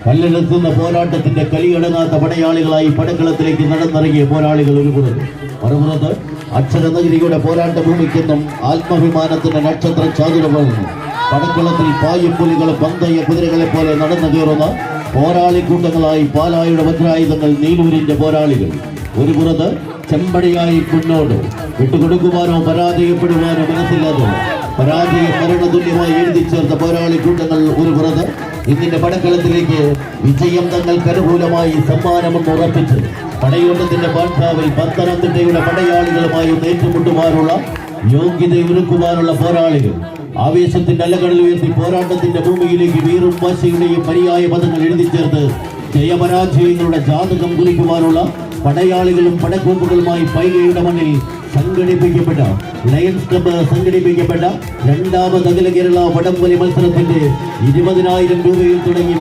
കല്ലെടുക്കുന്ന പോരാട്ടത്തിന്റെ കലിയടങ്ങാത്ത പടയാളികളായി പടക്കളത്തിലേക്ക് നടന്നിറങ്ങിയ പോരാളികൾ ഒരു പുറത്ത്, മറുപുറത്ത് അക്ഷരനഗരിയുടെ പോരാട്ട ഭൂമിക്കെന്നും ആത്മാഭിമാനത്തിന്റെ നക്ഷത്ര ചാതുര പകർന്നു പടക്കളത്തിൽ പായും പുലികളും പന്തയ കുതിരകളെ പോലെ നടന്നു കയറുന്ന പോരാളിക്കൂട്ടങ്ങളായി പാലായുടെ വജ്രായുധങ്ങൾ നീലൂരിന്റെ പോരാളികൾ ഒരു പുറത്ത് ചെമ്പടിയായി മുന്നോട്ട് വിട്ടുകൊടുക്കുവാനോ പരാജയപ്പെടുവാനോ മനസ്സില്ലാതെ പരാജയ മരണതുല്യമായി എഴുതി ചേർത്ത പോരാളി കൂട്ടങ്ങൾ ഒരു പുറത്ത് ഇന്നിന്റെ പടക്കളത്തിലേക്ക് വിജയം തങ്ങൾക്ക് അനുകൂലമായി സമ്മാനമെന്ന് ഉറപ്പിച്ച് പടയോട്ടത്തിന്റെ പാഠാവിൽ പത്തനംതിട്ടയുടെ പടയാളികളുമായി ഏറ്റുമുട്ടുവാനുള്ള യോഗ്യതയൊരുക്കുവാനുള്ള പോരാളികൾ ആവേശത്തിന്റെ അലകളിൽ ഉയർത്തി പോരാട്ടത്തിന്റെ ഭൂമിയിലേക്ക് വീറും വാശിയുടെയും പര്യായ പദങ്ങൾ എഴുതി ചേർത്ത് ജയപരാജയങ്ങളുടെ ജാതകം കുറിക്കുവാനുള്ള പടയാളികളും പടക്കോപ്പുകളുമായി പൈകയുടെ മണ്ണിൽ സംഘടിപ്പിക്കപ്പെട്ട ലയൺസ് ക്ലബ്ബ് സംഘടിപ്പിക്കപ്പെട്ട രണ്ടാമത് അഖില കേരള വടംവലി മത്സരത്തിന്റെ 20,000 രൂപയിൽ തുടങ്ങി